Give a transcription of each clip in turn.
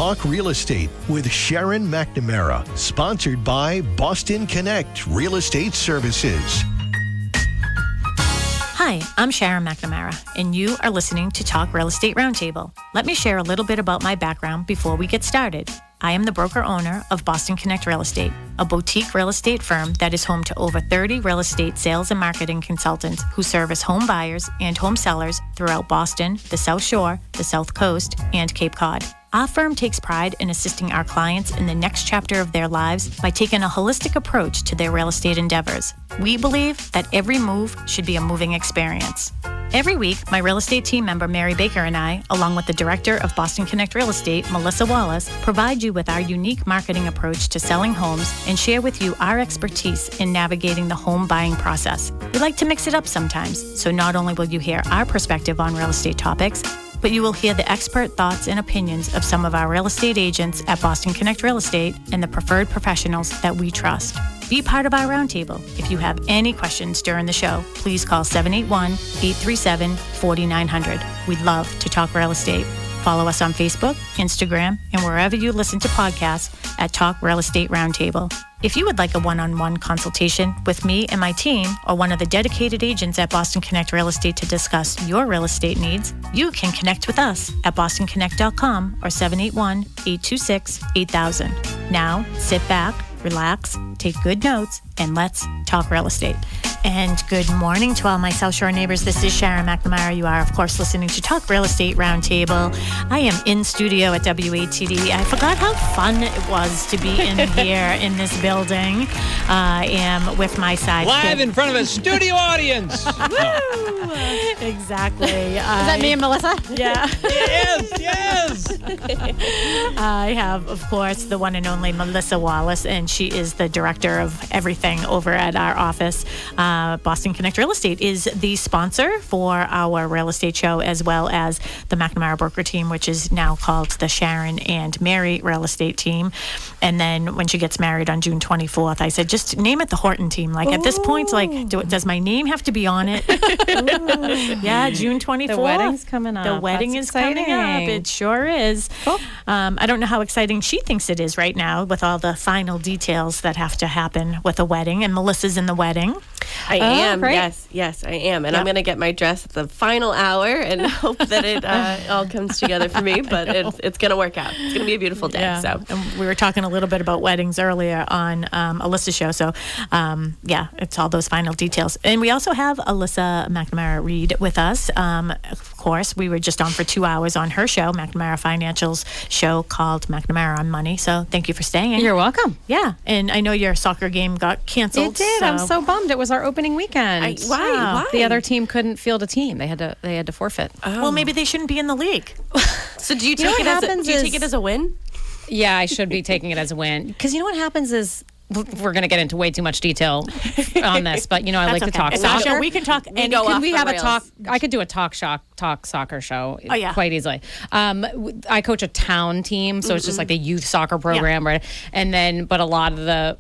Talk Real Estate with Sharon McNamara, sponsored by Boston Connect Real Estate Services. Hi, I'm Sharon McNamara, and you are listening to Talk Real Estate Roundtable. Let me share a little bit about my background before we get started. I am the broker-owner of Boston Connect Real Estate, a boutique real estate firm that is home to over 30 real estate sales and marketing consultants who service home buyers and home sellers throughout Boston, the South Shore, the South Coast, and Cape Cod. Our firm takes pride in assisting our clients in the next chapter of their lives by taking a holistic approach to their real estate endeavors. We believe that every move should be a moving experience. Every week, my real estate team member, Mary Baker, and I, along with the director of Boston Connect Real Estate, Melissa Wallace, provide you with our unique marketing approach to selling homes and share with you our expertise in navigating the home buying process. We like to mix it up sometimes, so not only will you hear our perspective on real estate topics, but you will hear the expert thoughts and opinions of some of our real estate agents at Boston Connect Real Estate and the preferred professionals that we trust. Be part of our roundtable. If you have any questions during the show, please call 781-837-4900. We'd love to talk real estate. Follow us on Facebook, Instagram, and wherever you listen to podcasts at Talk Real Estate Roundtable. If you would like a one-on-one consultation with me and my team or one of the dedicated agents at Boston Connect Real Estate to discuss your real estate needs, you can connect with us at bostonconnect.com or 781-826-8000. Now, sit back, relax, take good notes, and let's talk real estate. And good morning to all my South Shore neighbors. This is Sharon McNamara. You are, of course, listening to Talk Real Estate Roundtable. I am in studio at WATD. I forgot how fun it was to be in here in this building. I am with my sidekick. Live in front of a studio audience. Woo! Exactly. Is that me and Melissa? Yeah. Yes. I have, of course, the one and only Melissa Wallace, and she is the director of everything over at our office. Boston Connect Real Estate is the sponsor for our real estate show, as well as the McNamara broker team, which is now called the Sharon and Mary real estate team. And then when she gets married on June 24th, I said, just name it the Horton team. Like, at this point, like, does my name have to be on it? Yeah, June 24th. The wedding's coming up. The wedding is coming up. It sure is. Cool. I don't know how exciting she thinks it is right now with all the final details that have to happen with a wedding. And Melissa's in the wedding. I am. Great. Yes, I am. And I'm going to get my dress at the final hour and hope that it all comes together for me. But it's going to work out. It's going to be a beautiful day. Yeah. So and we were talking a little bit about weddings earlier on Alyssa's show. So, it's all those final details. And we also have Alyssa McNamara Reed with us. Of course, we were just on for 2 hours on her show, McNamara Financial's show called McNamara on Money. So thank you for staying. You're welcome. Yeah. And I know your soccer game got canceled. It did. I'm so bummed. It was our opening weekend. Why? The other team couldn't field a team. They had to forfeit. Well, maybe they shouldn't be in the league. So do you take it as a win? Yeah, I should be taking it as a win. Because you know what happens is, we're going to get into way too much detail on this, but I like to talk soccer. We can talk. We go off we the have rails. a talk? I could do a talk soccer show quite easily. I coach a town team, so it's just like the youth soccer program, right? And then, but a lot of the,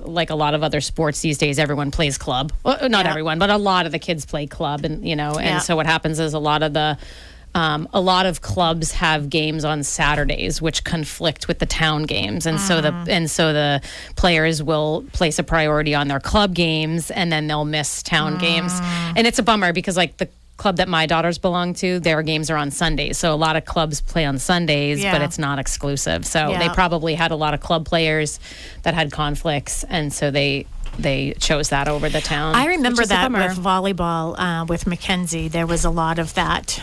like a lot of other sports these days, everyone plays club. Well, not everyone, but a lot of the kids play club, and and so what happens is a lot of clubs have games on Saturdays, which conflict with the town games, and so the players will place a priority on their club games, and then they'll miss town games, and it's a bummer because like the club that my daughters belong to, their games are on Sundays, so a lot of clubs play on Sundays, but it's not exclusive. So they probably had a lot of club players that had conflicts, and so they chose that over the town. I remember that with volleyball, with Mackenzie. There was a lot of that,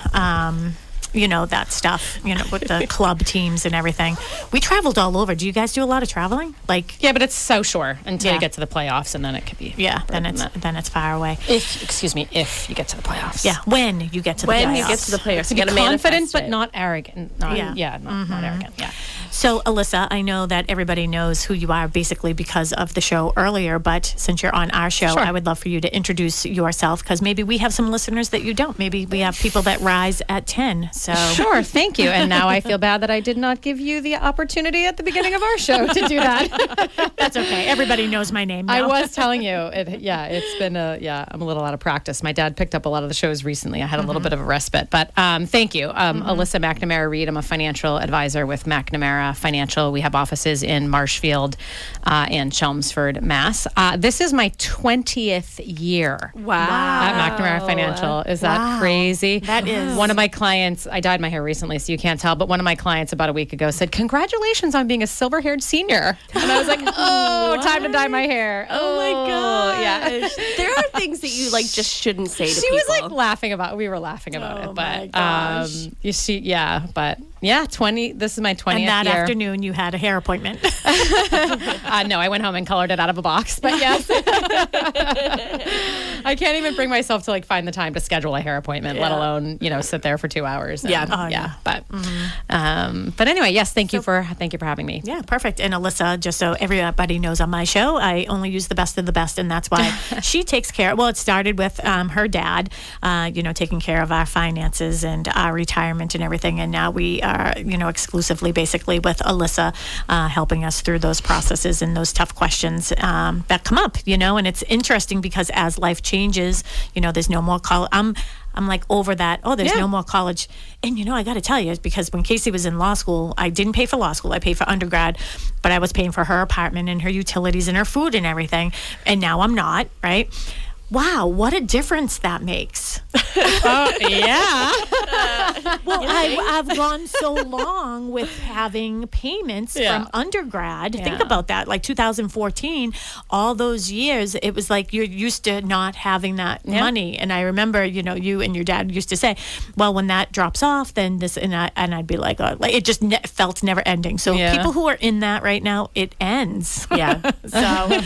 that stuff, with the club teams and everything. We traveled all over. Do you guys do a lot of traveling? Yeah, but it's South Shore until you get to the playoffs, and then it could be. Yeah, then it's far away. If you get to the playoffs. Yeah, when you get to the playoffs. When you get to the playoffs, you got to confident but not arrogant. Not arrogant. Yeah. So, Alyssa, I know that everybody knows who you are basically because of the show earlier, but since you're on our show, I would love for you to introduce yourself because maybe we have some listeners that you don't. Maybe we have people that rise at 10. So Sure, thank you. And now I feel bad that I did not give you the opportunity at the beginning of our show to do that. That's okay. Everybody knows my name now. I was telling you, it's been I'm a little out of practice. My dad picked up a lot of the shows recently. I had a little bit of a respite, but thank you. Alyssa McNamara Reed. I'm a financial advisor with McNamara Financial. We have offices in Marshfield and Chelmsford, Mass. This is my 20th year at McNamara Financial. Is that crazy? That is. One of my clients, I dyed my hair recently, so you can't tell, but one of my clients about a week ago said, "Congratulations on being a silver-haired senior." And I was like, time to dye my hair. Oh my gosh. Yeah. There are things that you like just shouldn't say to She people. was like laughing about, we were laughing about it, my but gosh. yeah, 20, this is my 20th And that year. afternoon, you had a hair appointment. No, I went home and colored it out of a box, but yes. I can't even bring myself to like find the time to schedule a hair appointment, let alone, sit there for 2 hours. And, but anyway, yes, thank you for having me. Yeah, perfect. And Alyssa, just so everybody knows on my show, I only use the best of the best, and that's why she takes care. Well, it started with her dad, taking care of our finances and our retirement and everything, and now we are, exclusively basically with Alyssa, helping us through those processes and those tough questions that come up, and it's interesting because as life changes, there's no more I'm like over that. Oh, there's no more college. And, I got to tell you, because when Casey was in law school, I didn't pay for law school. I paid for undergrad, but I was paying for her apartment and her utilities and her food and everything. And now I'm not, right? Wow, what a difference that makes. Yeah. Well, I've gone so long with having payments from undergrad. Yeah. Think about that, like 2014, all those years, it was like you're used to not having that money. And I remember, you and your dad used to say, well, when that drops off, then this, and I'd be like it just felt never ending. So people who are in that right now, it ends. Yeah. So,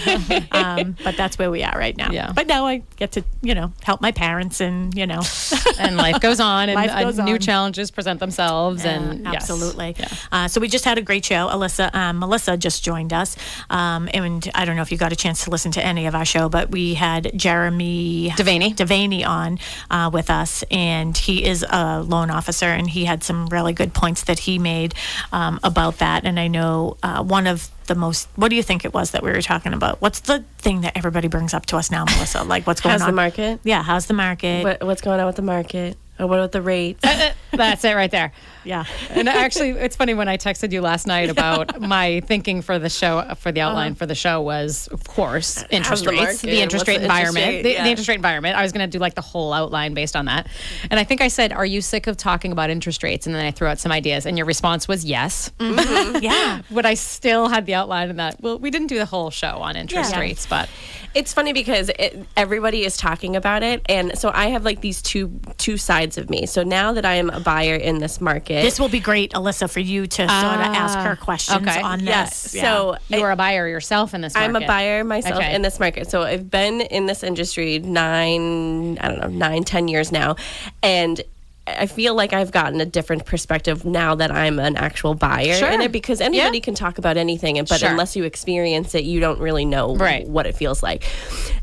but that's where we are right now. Yeah. But now I get to, help my parents and, And life goes on, and Life goes new on. challenges present themselves. And yes. Absolutely. So we just had a great show. Melissa just joined us. And I don't know if you got a chance to listen to any of our show, but we had Jeremy Devaney on with us, and he is a loan officer, and he had some really good points that he made about that. And I know one of the most, what do you think it was that we were talking about? What's the thing that everybody brings up to us now, Melissa? Like what's going on? How's the market? Yeah, how's the market? What's going on with the market? Or what about the rates? That's it right there. Yeah. And actually, it's funny, when I texted you last night about my thinking for the show, for the outline for the show was, of course, interest the rates, market? the interest What's rate the environment, interest rate? the interest rate environment. I was going to do like the whole outline based on that. And I think I said, "Are you sick of talking about interest rates?" And then I threw out some ideas, and your response was yes. Yeah. But I still had the outline in that. Well, we didn't do the whole show on interest rates, but It's funny because everybody is talking about it, and so I have like these two sides of me. So now that I am a buyer in this market, This will be great, Alyssa, for you to sort of ask her questions on this. yes. Yeah. So you are a buyer yourself in this market. I'm a buyer myself Okay. in this market. So I've been in this industry 10 years now, and I feel like I've gotten a different perspective now that I'm an actual buyer in it, because anybody can talk about anything, but unless you experience it, you don't really know what it feels like.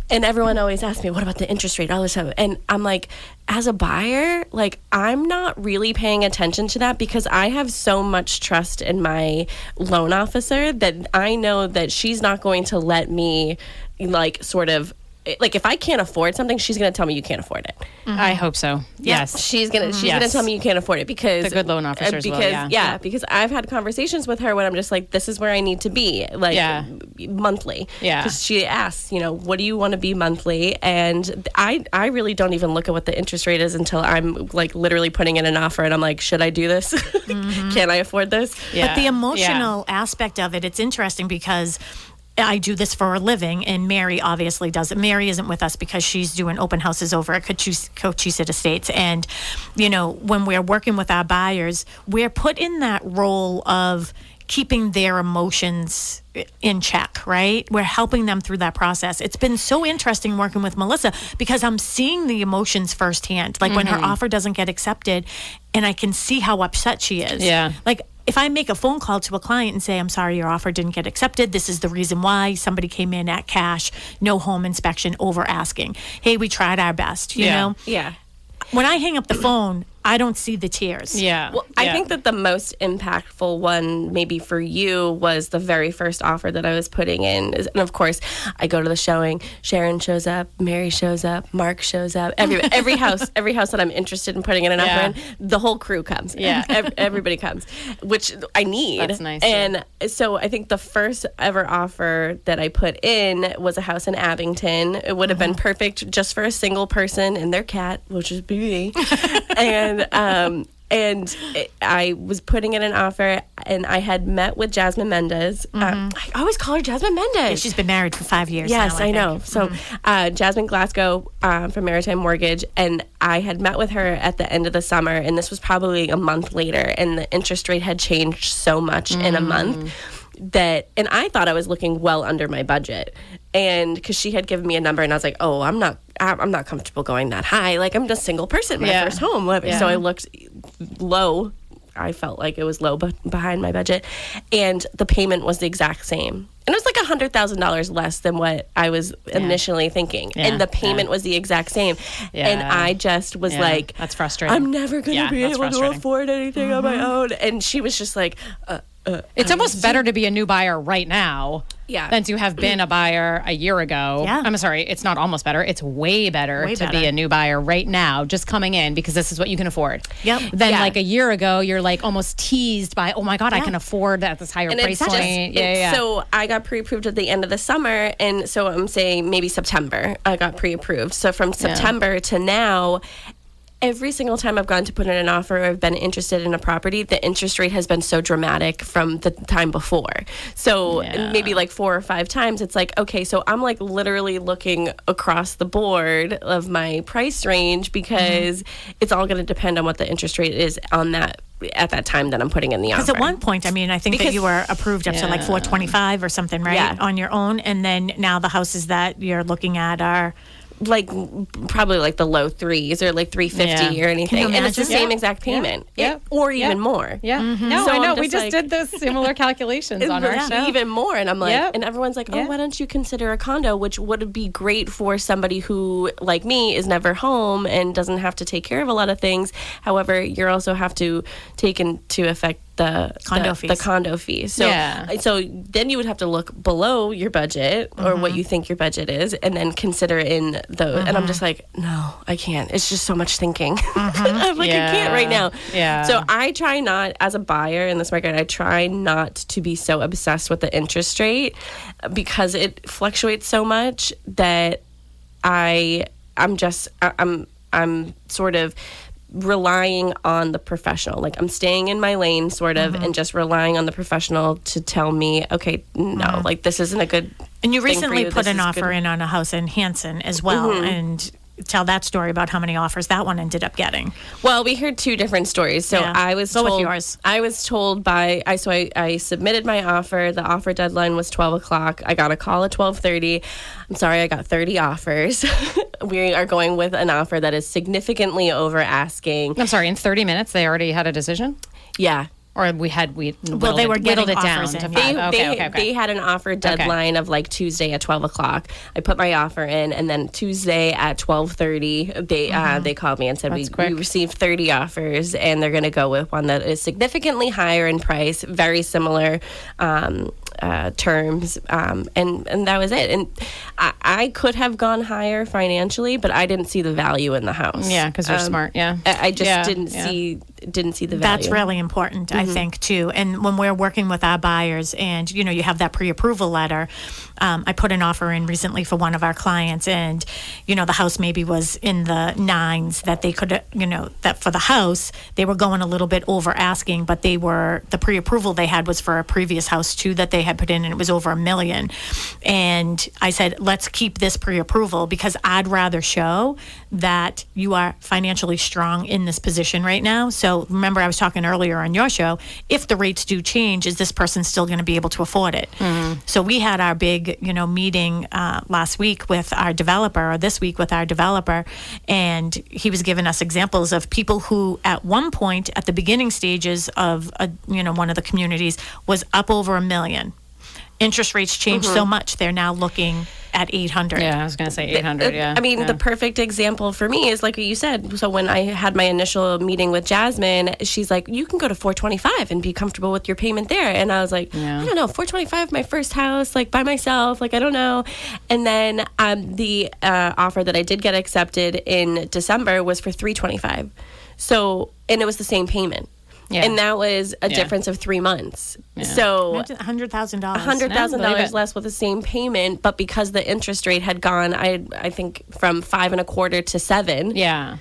And everyone always asks me, what about the interest rate, all this stuff? And I'm like, as a buyer, like, I'm not really paying attention to that because I have so much trust in my loan officer that I know that she's not going to let me, like, sort of, like, if I can't afford something, she's going to tell me you can't afford it. I hope so. Yes. She's gonna tell me you can't afford it because The good loan officers will, because I've had conversations with her when I'm just like, this is where I need to be, like, monthly. Yeah. Because she asks, what do you want to be monthly? And I really don't even look at what the interest rate is until I'm like literally putting in an offer, and I'm like, should I do this? Can I afford this? Yeah. But the emotional aspect of it, it's interesting because I do this for a living, and Mary obviously does it. Mary isn't with us because she's doing open houses over at Cochise Estates. And, when we're working with our buyers, we're put in that role of keeping their emotions in check, right? We're helping them through that process. It's been so interesting working with Melissa because I'm seeing the emotions firsthand. Like when her offer doesn't get accepted, and I can see how upset she is. Yeah. Like, if I make a phone call to a client and say, I'm sorry, your offer didn't get accepted. This is the reason why. Somebody came in at cash, no home inspection, over asking. Hey, we tried our best, you know? Yeah. When I hang up the phone, I don't see the tiers. Yeah. Well, I think that the most impactful one maybe for you was the very first offer that I was putting in. And of course, I go to the showing. Sharon shows up, Mary shows up, Mark shows up. Every house that I'm interested in putting in an offer in, the whole crew comes. Yeah. Everybody comes, which I need. That's nice. And so I think the first ever offer that I put in was a house in Abington. It would have been perfect just for a single person and their cat, which is me. And I was putting in an offer, and I had met with Jasmine Mendez. I always call her Jasmine Mendez. Yeah, she's been married for 5 years. Yes, now, I know. So Jasmine Glasgow from Maritime Mortgage, and I had met with her at the end of the summer, and this was probably a month later, and the interest rate had changed so much in a month and I thought I was looking well under my budget. And because she had given me a number, and I was like, oh, I'm not comfortable going that high. Like, I'm just a single person, my first home. So I looked low. I felt like it was low behind my budget. And the payment was the exact same. And it was like $100,000 less than what I was initially thinking. And the payment was the exact same. And I just was like, that's frustrating. I'm never going to be able to afford anything on my own. And she was just like, it's almost better to be a new buyer right now than to have been a buyer a year ago. Yeah. I'm sorry, it's not almost better. It's way better be a new buyer right now, just coming in because this is what you can afford. Yep. Then like a year ago, you're like almost teased by, oh my God, I can afford at this higher price point. So I got pre-approved at the end of the summer, and so I'm saying maybe September I got pre-approved. So from September to now, every single time I've gone to put in an offer or I've been interested in a property, the interest rate has been so dramatic from the time before. So maybe like 4 or 5 times, it's like, okay, so I'm like literally looking across the board of my price range because it's all going to depend on what the interest rate is on that at that time that I'm putting in the offer. Because at one point, I mean, I think that you were approved up to like 425 or something, right? On your own. And then now the houses that you're looking at are like probably like the low 3s or like 350 or anything, and it's the same exact payment, or even more. No, so I know. we just did those similar calculations on our show. Even more, and I'm like, and everyone's like, oh, why don't you consider a condo, which would be great for somebody who, like me, is never home and doesn't have to take care of a lot of things. However, you also have to take into effect the condo fees. So then you would have to look below your budget or what you think your budget is, and then consider in those. And I'm just like, no, I can't. It's just so much thinking. I'm like, I can't right now. So I try not, as a buyer in this market, I try not to be so obsessed with the interest rate because it fluctuates so much that I'm sort of relying on the professional. Like, I'm staying in my lane sort of and just relying on the professional to tell me, okay, no, like this isn't a good And you recently put an offer in on a house in Hanson as well, and tell that story about how many offers that one ended up getting. Well, we heard 2 different stories. So I was told, with yours. I was told I submitted my offer. The offer deadline was 12 o'clock. I got a call at 12:30. I'm sorry, I got 30 offers. We are going with an offer that is significantly over asking. I'm sorry, in 30 minutes they already had a decision? Yeah. Or they were whittled it down to 5. They had an offer deadline of like Tuesday at 12 o'clock. I put my offer in, and then Tuesday at 12:30, they called me and said we received 30 offers, and they're going to go with one that is significantly higher in price, very similar terms, and that was it. And I could have gone higher financially, but I didn't see the value in the house. Yeah, because you're smart. Yeah, I just didn't see the value. That's really important, I think, too. And when we're working with our buyers, and you have that pre-approval letter, I put an offer in recently for one of our clients, and the house maybe was in the 9s that they could, that for the house they were going a little bit over asking, but the pre-approval they had was for a previous house too that they had put in, and it was over $1 million. And I said, let's keep this pre-approval because I'd rather show that you are financially strong in this position right now. So remember, I was talking earlier on your show, if the rates do change, is this person still going to be able to afford it? So we had our big, meeting last week with our developer, or this week with our developer, and he was giving us examples of people who at one point at the beginning stages of one of the communities was up over $1 million. Interest rates changed so much, they're now looking at 800. Yeah, I was going to say 800, yeah. I mean, the perfect example for me is like what you said. So when I had my initial meeting with Jasmine, she's like, you can go to 425 and be comfortable with your payment there. And I was like, I don't know, 425, my first house, like by myself, like I don't know. And then the offer that I did get accepted in December was for 325. So, and it was the same payment. Yeah. And that was a difference of 3 months. Yeah. So $100,000. $100,000 less with the same payment, but because the interest rate had gone, I think from 5.25% to 7%. Yeah.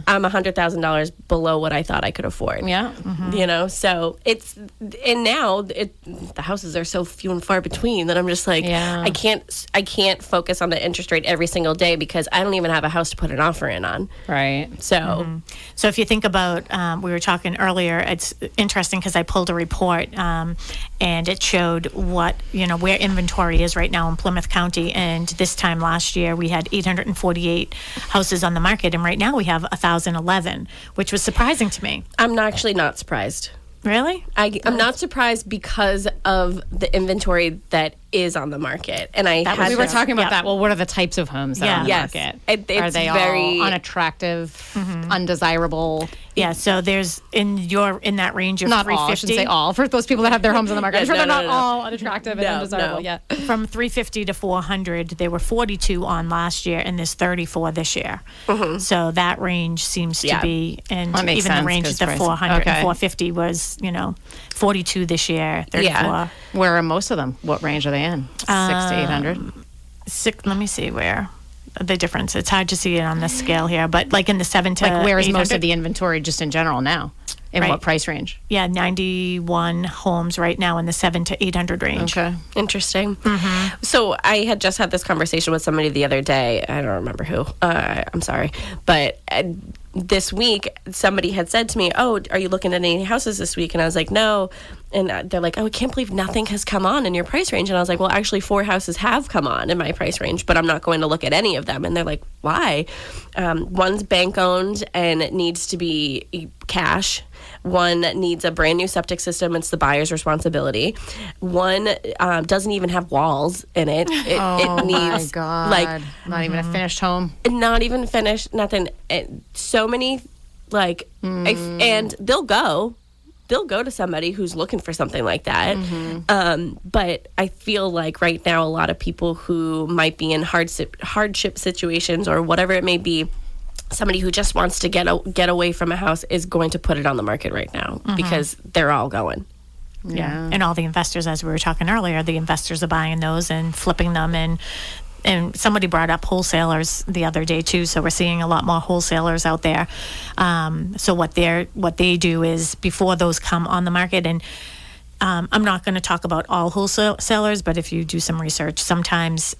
I'm $100,000 below what I thought I could afford. Yeah. Mm-hmm. You know, so and now the houses are so few and far between that I'm just like, I can't focus on the interest rate every single day because I don't even have a house to put an offer in on. Right. So, So if you think about, we were talking earlier, it's interesting because I pulled a report and it showed what, where inventory is right now in Plymouth County. And this time last year, we had 848 houses on the market. And right now we have 1,011, which was surprising to me. I'm actually not surprised. Really? I'm not surprised because of the inventory that is on the market. And we were talking about that. Well, what are the types of homes that are on the market? Are they all unattractive, undesirable? Yeah, so there's in that range of not 350. All, I shouldn't say all. For those people that have their homes on the market, I'm sure they're not all unattractive and undesirable. No. Yeah. From 350 to 400, there were 42 on last year, and there's 34 this year. So that range seems to be, and even the range of the 400 and 450 was, 42 this year, 34. Yeah. Where are most of them? What range are they in? 6 to 800? Let me see where. The difference. It's hard to see it on this scale here, but like in the 7 to where is 800, most of the inventory just in general now? In what price range? Yeah, 91 homes right now in the 7 to 800 range. Okay. Interesting. So I had just had this conversation with somebody the other day. I don't remember who. I'm sorry. But this week, somebody had said to me, oh, are you looking at any houses this week? And I was like, no. And they're like, oh, I can't believe nothing has come on in your price range. And I was like, well, actually 4 houses have come on in my price range, but I'm not going to look at any of them. And they're like, why? One's bank owned and it needs to be cash. One needs a brand new septic system. It's the buyer's responsibility. One doesn't even have walls in it. It needs, my God. Not even a finished home. Not even finished, nothing. So many, and they'll go to somebody who's looking for something like that. But I feel like right now, a lot of people who might be in hardship situations or whatever it may be, somebody who just wants to get away from a house is going to put it on the market right now because they're all going. Yeah. And all the investors, as we were talking earlier, the investors are buying those and flipping them. And somebody brought up wholesalers the other day too. So we're seeing a lot more wholesalers out there. So what they do is before those come on the market, and I'm not going to talk about all wholesalers, but if you do some research, sometimes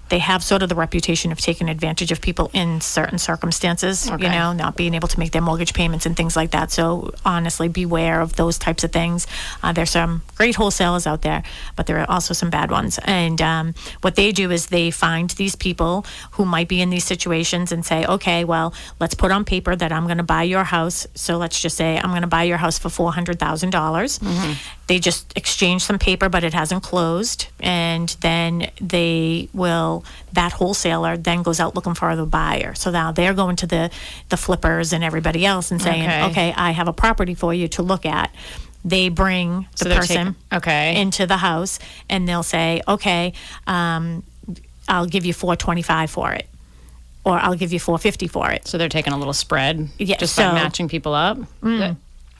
they have sort of the reputation of taking advantage of people in certain circumstances, not being able to make their mortgage payments and things like that. So honestly, beware of those types of things. There's some great wholesalers out there, but there are also some bad ones. And what they do is they find these people who might be in these situations and say, okay, well, let's put on paper that I'm going to buy your house. So let's just say I'm going to buy your house for $400,000. They just exchange some paper, but it hasn't closed. And then that wholesaler then goes out looking for the buyer. So now they're going to the flippers and everybody else and saying, okay, I have a property for you to look at. They bring the person into the house and they'll say, okay, I'll give you $425 for it. Or I'll give you $450 for it. So they're taking a little spread just by matching people up?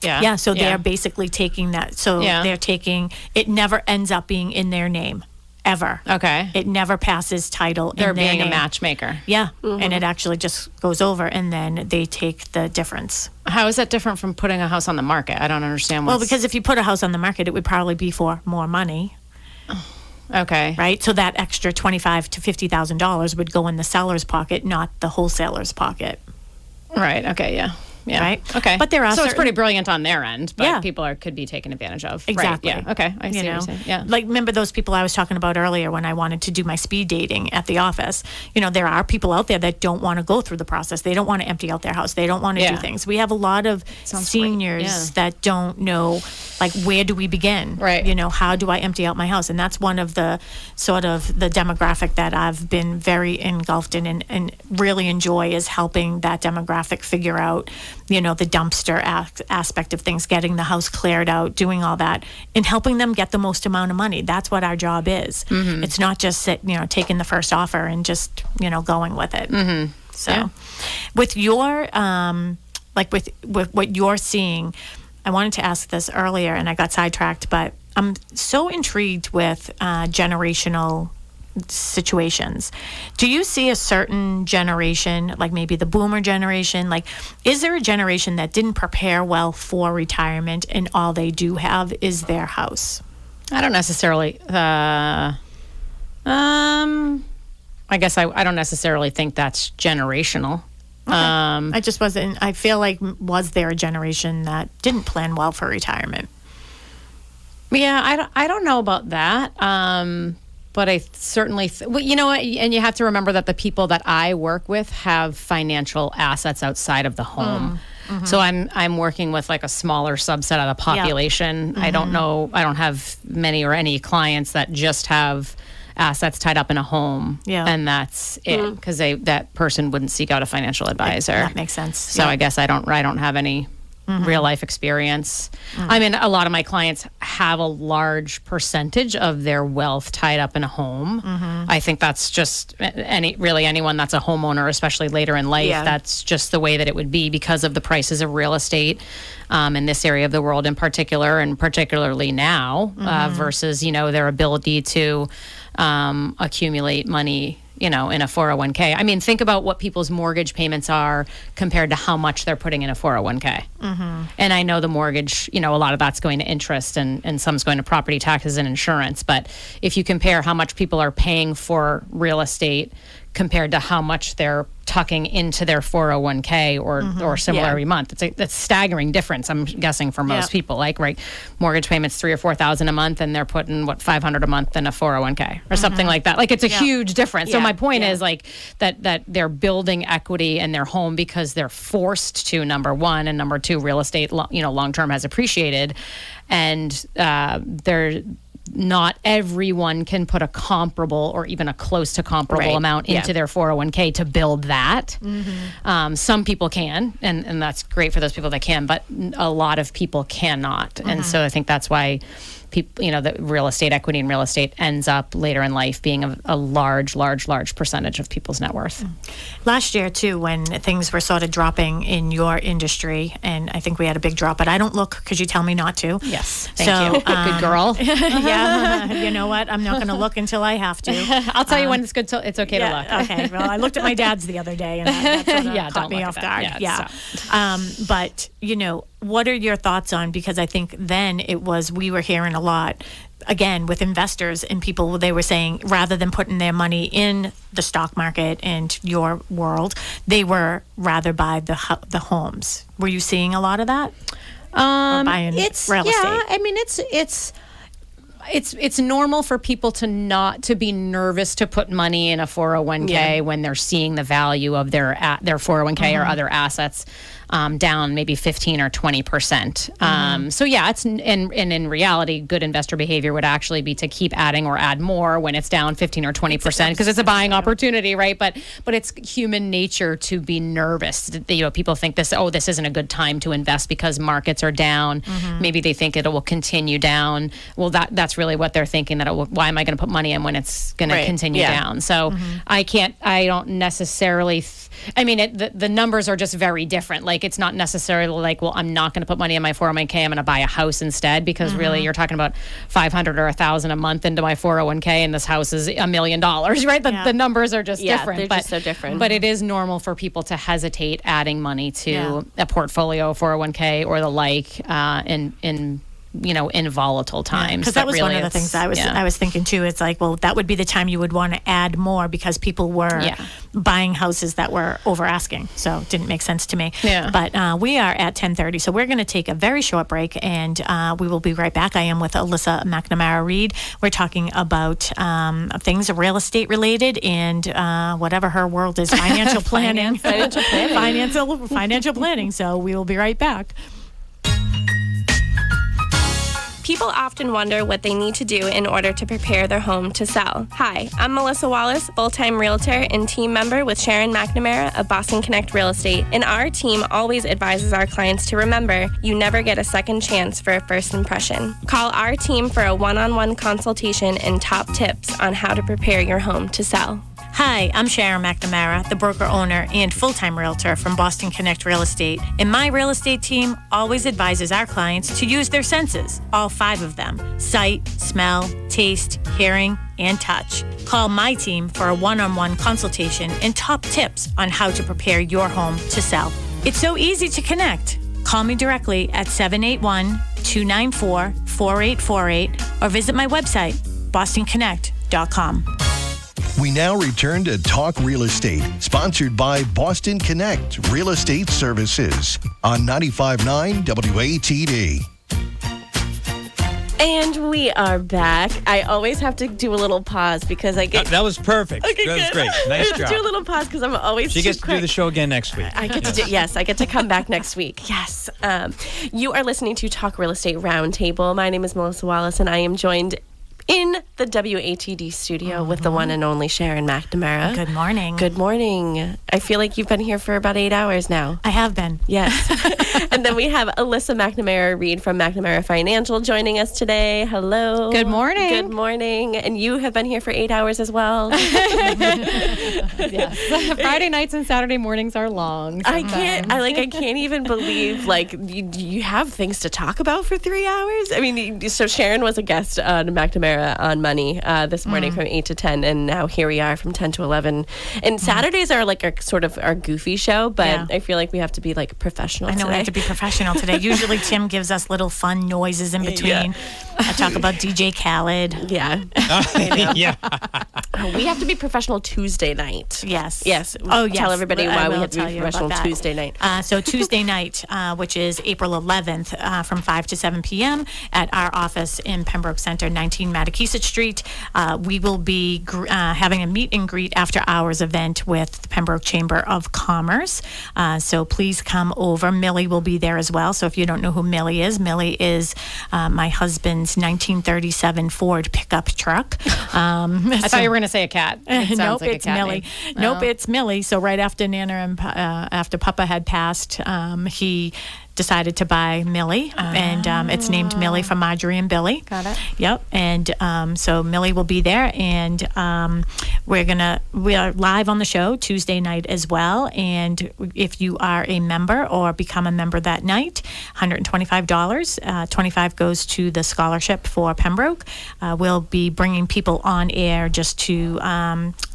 Yeah, so they're basically taking that. So they're taking, it never ends up being in their name, ever. Okay. It never passes title in They're their being name. a matchmaker. Yeah, and it actually just goes over, and then they take the difference. How is that different from putting a house on the market? I don't understand. Well, because if you put a house on the market, it would probably be for more money. Okay. Right? So that extra $25,000 to $50,000 would go in the seller's pocket, not the wholesaler's pocket. Right. Okay. Yeah. Yeah. Right. Okay. But there are it's pretty brilliant on their end, but people could be taken advantage of. Exactly. Right. Yeah. Okay. I see what you're saying. Yeah. Like, remember those people I was talking about earlier when I wanted to do my speed dating at the office? There are people out there that don't want to go through the process. They don't want to empty out their house. They don't want to do things. We have a lot of seniors that don't know like, where do we begin? Right. How do I empty out my house? And that's one of the sort of the demographic that I've been very engulfed in and really enjoy, is helping that demographic figure out, the dumpster aspect of things, getting the house cleared out, doing all that, and helping them get the most amount of money. That's what our job is. Mm-hmm. It's not just taking the first offer and just, going with it. Mm-hmm. So with your, with what you're seeing, I wanted to ask this earlier and I got sidetracked, but I'm so intrigued with generational situations. Do you see a certain generation, like maybe the boomer generation, like, is there a generation that didn't prepare well for retirement and all they do have is their house? I don't necessarily, I guess I don't necessarily think that's generational. Okay. I just wasn't, I feel like, was there a generation that didn't plan well for retirement? Yeah, I don't know about that. But I certainly, you know what, and you have to remember that the people that I work with have financial assets outside of the home. Mm-hmm. So I'm working with like a smaller subset of the population. Yeah. Mm-hmm. I don't have many or any clients that just have assets tied up in a home, and that's it, because that person wouldn't seek out a financial advisor. That makes sense. So I guess I don't have any real life experience. I mean, a lot of my clients have a large percentage of their wealth tied up in a home. I think that's just anyone that's a homeowner, especially later in life, that's just the way that it would be because of the prices of real estate in this area of the world in particular, and particularly now, versus, their ability to accumulate money, in a 401k. I mean, think about what people's mortgage payments are compared to how much they're putting in a 401k. And I know the mortgage, a lot of that's going to interest and some's going to property taxes and insurance. But if you compare how much people are paying for real estate compared to how much they're tucking into their 401k or similar every month, it's a staggering difference, I'm guessing, for most people. Like, right, mortgage payments $3,000 or $4,000 a month, and they're putting $500 a month in a 401k or something like that. Like, it's a huge difference. So my point is like that they're building equity in their home because they're forced to, number one, and number two, real estate long term has appreciated, and they're not everyone can put a comparable or even a close to comparable amount into their 401k to build that. Some people can, and that's great for those people that can, but a lot of people cannot. And so I think that's why people, the real estate equity in real estate ends up later in life being a large percentage of people's net worth. Last year, too, when things were sort of dropping in your industry, and I think we had a big drop, but I don't look because you tell me not to. Yes, thank you. Good girl. You know what? I'm not going to look until I have to. I'll tell you when it's good. It's okay to look. Okay. Well, I looked at my dad's the other day, and that sort of caught me off guard. But what are your thoughts on? Because I think then we were hearing a lot, again, with investors and people, they were saying rather than putting their money in the stock market and your world, they were rather buy the homes. Were you seeing a lot of that? Or buying real estate? Yeah, I mean, it's normal for people to be nervous to put money in a 401k when they're seeing the value of their 401k or other assets down maybe 15 or 20%. So it's in reality, good investor behavior would actually be to keep adding or add more when it's down 15 or 20% because it's a buying opportunity, right? But it's human nature to be nervous. People think this isn't a good time to invest because markets are down. Maybe they think it will continue down. Well, that's really what they're thinking, why am I going to put money in when it's going to continue down? So I don't necessarily, the numbers are just very different. Like, it's not necessarily like, well, I'm not going to put money in my 401k, I'm going to buy a house instead, because really you're talking about $500 or $1,000 a month into my 401k, and this house is $1 million, right? The numbers are just different. They're just so different. But it is normal for people to hesitate adding money to a portfolio, 401k, or the like, in volatile times. Because that was one of the things I was thinking too. It's like, well, that would be the time you would want to add more because people were buying houses that were over asking. So it didn't make sense to me. Yeah. But we are at 10:30, so we're going to take a very short break, and we will be right back. I am with Alyssa McNamara Reed. We're talking about things real estate related and whatever her world is, financial planning. Financial planning. So we will be right back. People often wonder what they need to do in order to prepare their home to sell. Hi, I'm Alyssa Wallace, full-time realtor and team member with Sharon McNamara of Boston Connect Real Estate. And our team always advises our clients to remember, you never get a second chance for a first impression. Call our team for a one-on-one consultation and top tips on how to prepare your home to sell. Hi, I'm Sharon McNamara, the broker owner and full-time realtor from Boston Connect Real Estate. And my real estate team always advises our clients to use their senses, all 5 of them: sight, smell, taste, hearing, and touch. Call my team for a one-on-one consultation and top tips on how to prepare your home to sell. It's so easy to connect. Call me directly at 781-294-4848 or visit my website, bostonconnect.com. We now return to Talk Real Estate, sponsored by Boston Connect Real Estate Services on 95.9 WATD. And we are back. I always have to do a little pause because I get... That was perfect. Okay, that was good. great. Nice job. Do a little pause because I'm always She gets to do the show again next week. I get to do, yes, I get to come back next week. Yes. You are listening to Talk Real Estate Roundtable. My name is Melissa Wallace, and I am joined in the WATD studio with the one and only Sharon McNamara. Good morning. Good morning. I feel like you've been here for about 8 hours now. I have been. Yes. And then we have Alyssa McNamara-Reed from McNamara Financial joining us today. Hello. Good morning. Good morning. And you have been here for 8 hours as well. Yes. Friday nights and Saturday mornings are long. I can't even believe you have things to talk about for 3 hours. I mean, so Sharon was a guest on McNamara on Money this morning from 8 to 10, and now here we are from 10 to 11. And Saturdays are like our goofy show, but I feel like we have to be like professional today. We have to be professional today. Usually Tim gives us little fun noises in between. Yeah. I talk about DJ Khaled. Yeah. Yeah. We have to be professional Tuesday night. Yes. Yes. Oh, yes. Tell everybody why we have to be professional Tuesday night. So Tuesday night, which is April 11th, from 5 to 7 p.m. at our office in Pembroke Center, 19 Mattakesett Street. We will be having a meet and greet after hours event with the Pembroke Chamber of Commerce. So please come over. Millie will be there as well. So if you don't know who Millie is my husband's 1937 Ford pickup truck. I thought you were going to say a cat. Nope, like it's Millie. Nope, it's Millie. So right after Nana and after Papa had passed, he decided to buy Millie, and it's named Millie for Marjorie and Billy. Got it. Yep. And so Millie will be there, and we are live on the show Tuesday night as well. And if you are a member or become a member that night, $125. $25 goes to the scholarship for Pembroke. We'll be bringing people on air just to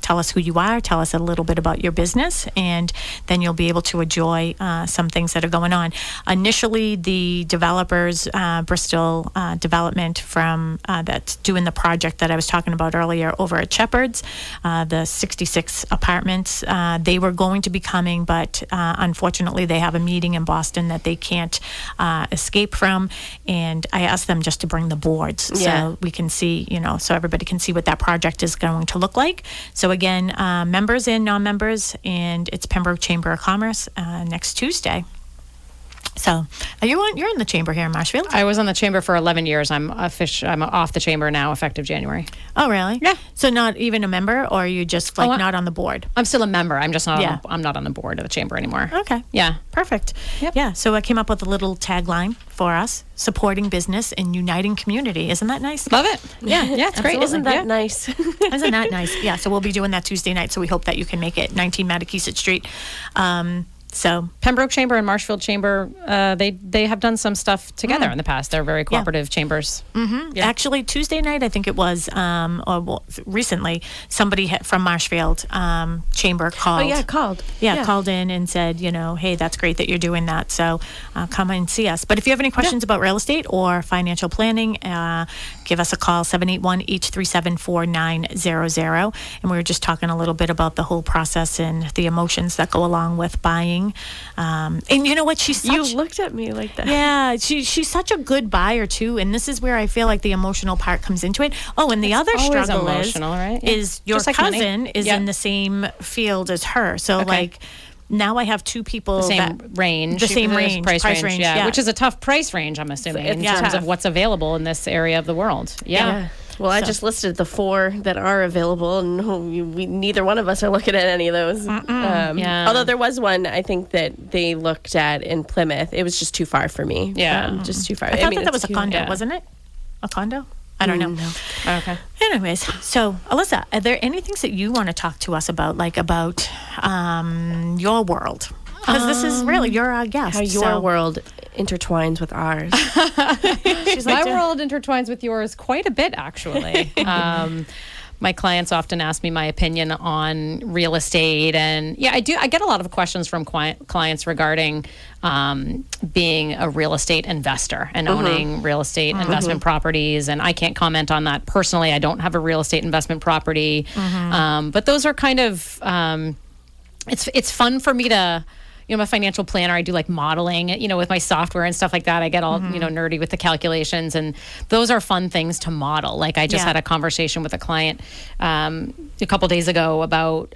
tell us who you are, tell us a little bit about your business, and then you'll be able to enjoy some things that are going on. Initially, the developers, Bristol Development from that's doing the project that I was talking about earlier over at Shepherd's, the 66 apartments, they were going to be coming, but unfortunately they have a meeting in Boston that they can't escape from, and I asked them just to bring the boards so we can see, so everybody can see what that project is going to look like. So again, members and non-members, and it's Pembroke Chamber of Commerce next Tuesday. So, you're in the chamber here in Marshfield? I was on the chamber for 11 years. I'm off the chamber now, effective January. Oh, really? Yeah. So not even a member, or are you just not on the board? I'm still a member. I'm just not. I'm not on the board of the chamber anymore. Okay. Yeah. Perfect. Yep. Yeah. So I came up with a little tagline for us: supporting business and uniting community. Isn't that nice? Love it. Yeah. Yeah. It's great. Isn't that nice? Isn't that nice? Yeah. So we'll be doing that Tuesday night. So we hope that you can make it. 19 Mattakesett Street. So Pembroke Chamber and Marshfield Chamber, they have done some stuff together in the past. They're very cooperative chambers. Mm-hmm. Yeah. Actually, Tuesday night, I think it was, recently, somebody from Marshfield Chamber called. Oh, yeah, called. Yeah, called in and said, hey, that's great that you're doing that. So come and see us. But if you have any questions about real estate or financial planning, give us a call, 781-837-4900. And we were just talking a little bit about the whole process and the emotions that go along with buying. And you know what? You looked at me like that. Yeah, she's such a good buyer too, and this is where I feel like the emotional part comes into it. Oh, and the other struggle right? is your cousin is in the same field as her. So now I have two people the same range, price range, yeah, which is a tough price range, I'm assuming, in terms of what's available in this area of the world. Yeah. Well, I just listed the 4 that are available, and neither one of us are looking at any of those. Although there was one, I think, that they looked at in Plymouth. It was just too far for me. Just too far. I thought that was a condo, wasn't it? A condo? I don't know. No. Okay. Anyways, so Alyssa, are there any things that you want to talk to us about, like about your world? Because this is really, you're our guest. How your world intertwines with ours. My world intertwines with yours quite a bit, actually. My clients often ask me my opinion on real estate, and I get a lot of questions from clients regarding being a real estate investor and owning real estate investment properties. And I can't comment on that personally. I don't have a real estate investment property, but those are kind of it's fun for me to. I'm a financial planner. I do like modeling, with my software and stuff like that. I get all, nerdy with the calculations, and those are fun things to model. Like I just had a conversation with a client a couple days ago about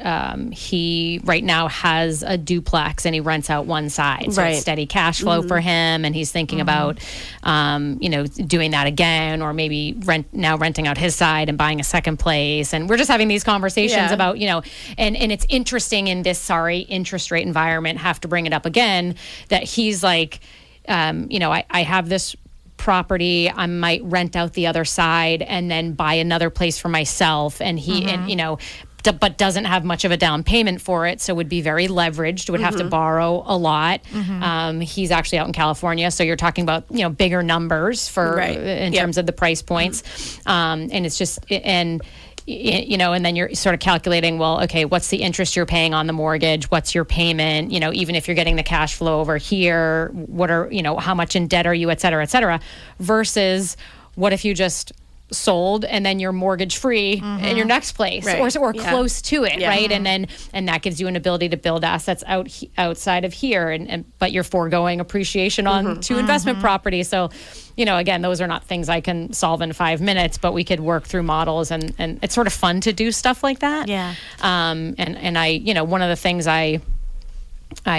he right now has a duplex and he rents out one side. So it's steady cash flow for him, and he's thinking about, doing that again, or maybe renting out his side and buying a second place. And we're just having these conversations about, and it's interesting in this interest rate environment, have to bring it up again, that he's like, I have this property, I might rent out the other side and then buy another place for myself, and but doesn't have much of a down payment for it, so would be very leveraged, would have to borrow a lot. He's actually out in California, so you're talking about bigger numbers for in terms of the price points, and it's just and then you're sort of calculating, well, okay, what's the interest you're paying on the mortgage? What's your payment? Even if you're getting the cash flow over here, what are, how much in debt are you, et cetera, versus what if you just sold and then you're mortgage free in your next place or close to it, right? And that gives you an ability to build assets outside of here, but you're foregoing appreciation on 2 investment properties. So, again, those are not things I can solve in 5 minutes, but we could work through models, and it's sort of fun to do stuff like that. Yeah. And I, one of the things I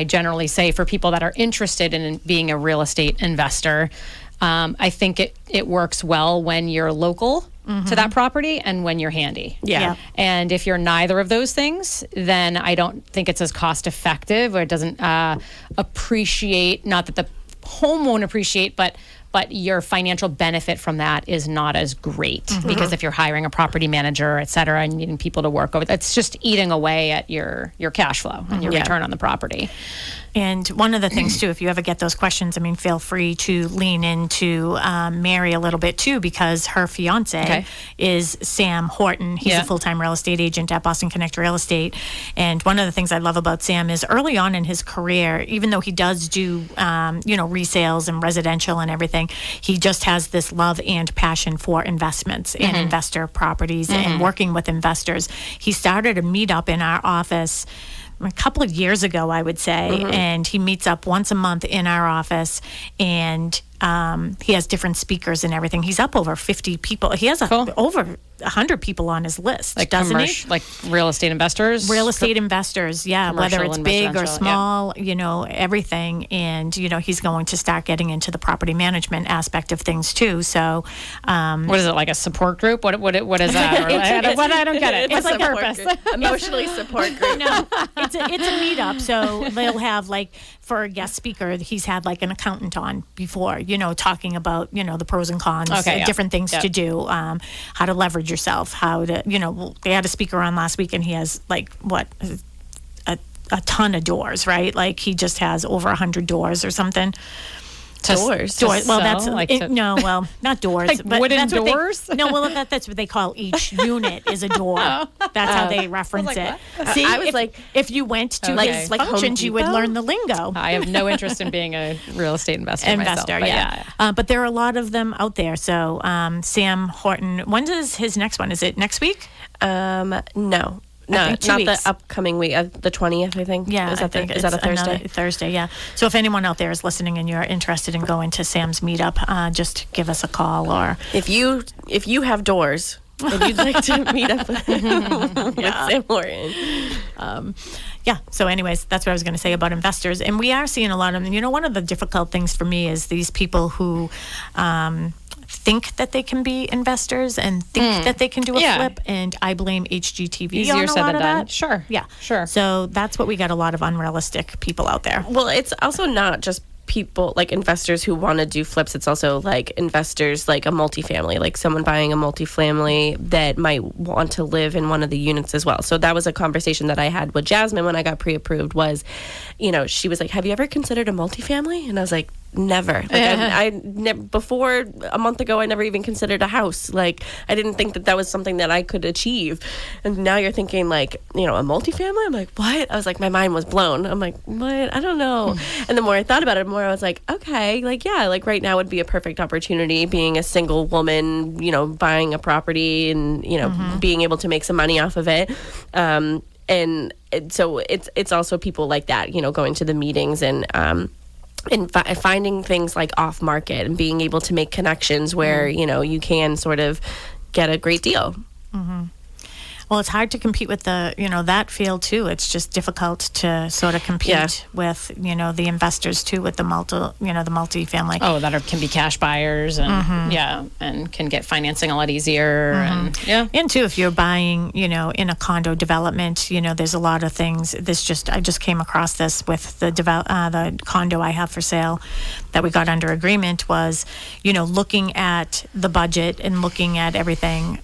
generally say for people that are interested in being a real estate investor, I think it works well when you're local to that property and when you're handy. Yeah. And if you're neither of those things, then I don't think it's as cost effective, or it doesn't appreciate, not that the home won't appreciate, but your financial benefit from that is not as great, because if you're hiring a property manager, et cetera, and needing people to work over, that's just eating away at your cash flow and your return on the property. And one of the things, too, if you ever get those questions, feel free to lean into Mary a little bit, too, because her fiance is Sam Horton. He's a full-time real estate agent at Boston Connect Real Estate. And one of the things I love about Sam is early on in his career, even though he does do, resales and residential and everything, he just has this love and passion for investments and investor properties and working with investors. He started a meetup in our office a couple of years ago, I would say, and he meets up once a month in our office, and he has different speakers and everything. He's up over 50 people. He has over 100 people on his list, like doesn't he? Like real estate investors? Real estate investors, whether it's big or small, everything. And, he's going to start getting into the property management aspect of things, too. So, what is it, like a support group? What is that? I don't get it. It's like purpose. Emotionally support group. No, it's a meetup. So they'll have, like, for a guest speaker, he's had like an accountant on before, talking about, the pros and cons, different things to do, how to leverage yourself, how to, they had a speaker on last week, and he has like a ton of doors, right? Like he just has over 100 doors or something. Doors. Well, that's not doors, like but wooden that's doors. That's what they call each unit is a door. That's how they reference it. What? See, I was if you went to his functions, you would learn the lingo. I have no interest in being a real estate investor myself, but there are a lot of them out there. So Sam Horton, when is his next one? Is it next week? No. No, not the upcoming week, the 20th, I think. Yeah, is that a Thursday? Thursday, yeah. So if anyone out there is listening and you're interested in going to Sam's meetup, just give us a call, or if you have doors and you'd like to meet up with Sam Horton. So anyways, that's what I was going to say about investors. And we are seeing a lot of them. One of the difficult things for me is these people who think that they can be investors and think that they can do a flip. And I blame HGTV Easier on a said lot than of done. that. Sure. Yeah. Sure. So that's what we got, a lot of unrealistic people out there. Well, it's also not just people like investors who want to do flips. It's also like investors like a multifamily, like someone buying a multifamily that might want to live in one of the units as well. So that was a conversation that I had with Jasmine when I got pre-approved was, she was like, have you ever considered a multifamily? And I was like, never. Like before a month ago, I never even considered a house. Like I didn't think that was something that I could achieve. And now you're thinking like, a multifamily? I'm like, what? I was like, my mind was blown. I'm like, what? I don't know. And the more I thought about it, the more I was like, okay, like, yeah, like right now would be a perfect opportunity being a single woman, buying a property and, being able to make some money off of it. And so it's also people like that, going to the meetings and finding things like off market and being able to make connections where, you can sort of get a great deal. Mm-hmm. Well, it's hard to compete with that field too. It's just difficult to sort of compete with, the investors too, with the multifamily. Oh, that can be cash buyers and and can get financing a lot easier. And too, if you're buying, in a condo development, there's a lot of things. I just came across this with the condo I have for sale that we got under agreement was, looking at the budget and looking at everything.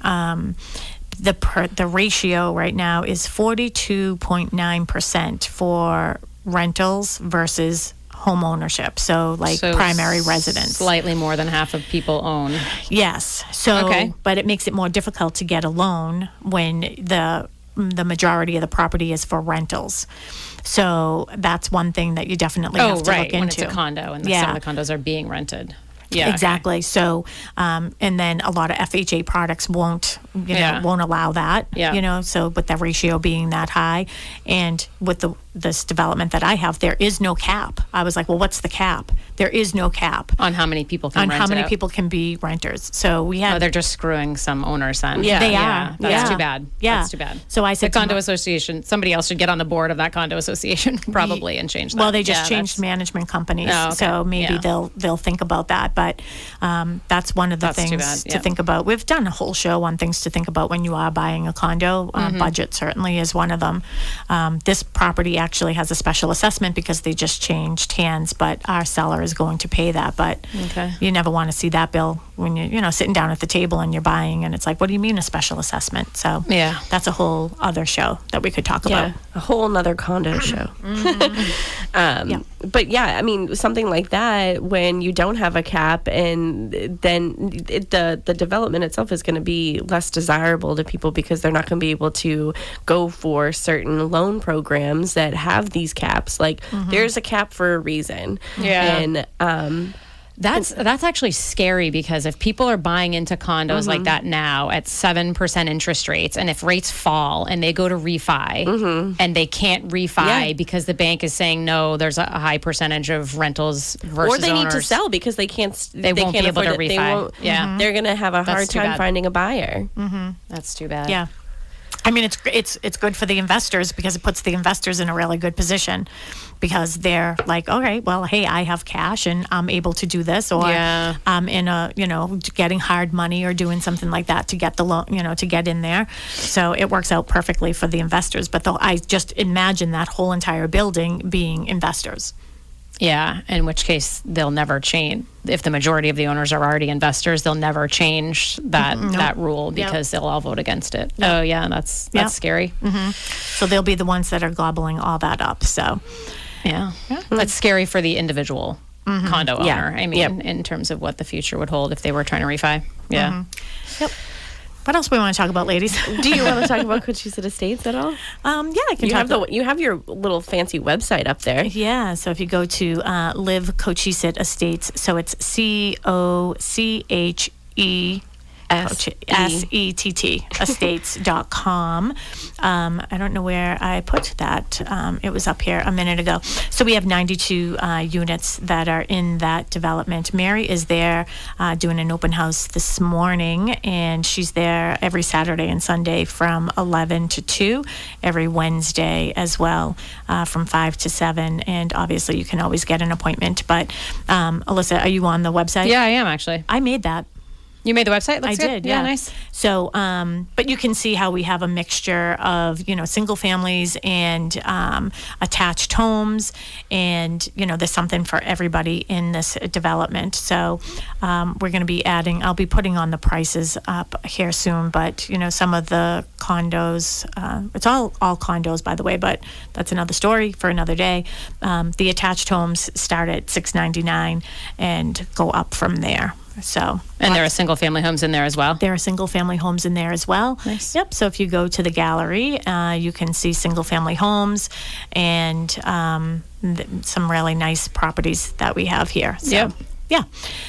The ratio right now is 42.9% for rentals versus home ownership. So primary residence. Slightly more than half of people own. Yes. So, but it makes it more difficult to get a loan when the majority of the property is for rentals. So that's one thing that you definitely have to look into. When it's a condo and some of the condos are being rented. Yeah, exactly. Okay. So, and then a lot of FHA products won't allow that. Yeah. So with the ratio being that high, and with this development that I have, there is no cap. I was like, well, what's the cap? There is no cap on how many people can people can be renters. So we had. Oh, they're just screwing some owners then. Yeah, they are. That's too bad. Yeah, that's too bad. So I said, the condo association. Somebody else should get on the board of that condo association probably and change that. Well, they just changed management companies, so maybe they'll think about that. But that's one of the things to think about. We've done a whole show on things to think about when you are buying a condo. Budget certainly is one of them. This property actually has a special assessment because they just changed hands, but our seller is going to pay that. But you never want to see that bill when you're sitting down at the table and you're buying, and it's like, what do you mean a special assessment? So that's a whole other show that we could talk about. A whole nother condo show. But I mean, something like that, when you don't have a cap, and then the development itself is going to be less desirable to people because they're not going to be able to go for certain loan programs that have these caps. Like there's a cap for a reason. And that's actually scary, because if people are buying into condos like that now at 7% interest rates, and if rates fall and they go to refi and they can't refi because the bank is saying no, there's a high percentage of rentals versus or they owners. Need to sell because they can't. They won't be able to refi. They won't, they're going to have a hard time finding a buyer. That's too bad. Yeah. I mean, it's good for the investors because it puts the investors in a really good position, because they're like, all right, well, hey, I have cash and I'm able to do this, or I'm in getting hard money or doing something like that to get the loan, to get in there. So it works out perfectly for the investors. But I just imagine that whole entire building being investors. Yeah, in which case they'll never change. If the majority of the owners are already investors, they'll never change that rule because they'll all vote against it. Oh, yeah, that's scary. So they'll be the ones that are gobbling all that up. So, that's scary for the individual condo owner. I mean, in terms of what the future would hold if they were trying to refi. Yeah. Yep. What else we want to talk about, ladies? Do you want to talk about Cochise Estates at all? I can talk about. You have your little fancy website up there. Yeah, so if you go to Live Cochise Estates, so it's COCHESE SETT, estates.com. I don't know where I put that. It was up here a minute ago. So we have 92 units that are in that development. Mary is there doing an open house this morning, and she's there every Saturday and Sunday from 11 to 2, every Wednesday as well from 5 to 7. And obviously you can always get an appointment. But Alyssa, are you on the website? Yeah, I am actually. I made that. You made the website? I did, yeah. Nice. So, but you can see how we have a mixture of, single families and attached homes. And, there's something for everybody in this development. So we're going to be I'll be putting on the prices up here soon. But, some of the condos, it's all condos, by the way, but that's another story for another day. The attached homes start at $699 and go up from there. So, and there are single family homes in there as well. There are single family homes in there as well. Nice. Yep. So if you go to the gallery, you can see single family homes and some really nice properties that we have here. So, yep. Yeah.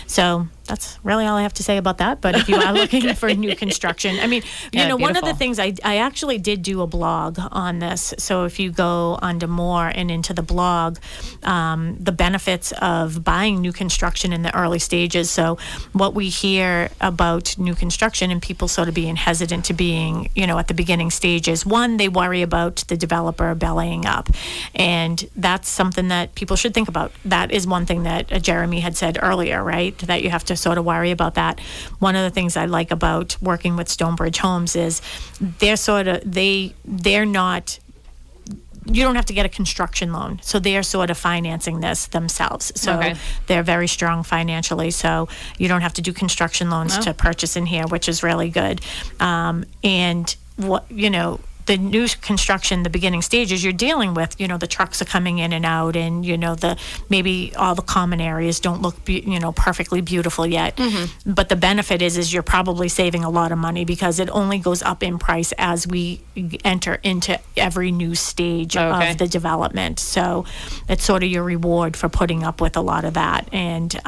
So that's really all I have to say about that. But if you are looking for new construction, I mean, one of the things I actually did do a blog on this. So if you go onto more and into the blog, the benefits of buying new construction in the early stages. So what we hear about new construction and people sort of being hesitant to being, at the beginning stages, one, they worry about the developer bellying up. And that's something that people should think about. That is one thing that Jeremy had said earlier, right? That you have to sort of worry about that. One of the things I like about working with Stonebridge Homes is they're not, you don't have to get a construction loan. So they're sort of financing this themselves. So they're very strong financially. So you don't have to do construction loans to purchase in here, which is really good. And what, the new construction, the beginning stages, you're dealing with, the trucks are coming in and out, and maybe all the common areas don't look, perfectly beautiful yet. Mm-hmm. But the benefit is you're probably saving a lot of money because it only goes up in price as we enter into every new stage of the development. So it's sort of your reward for putting up with a lot of that. And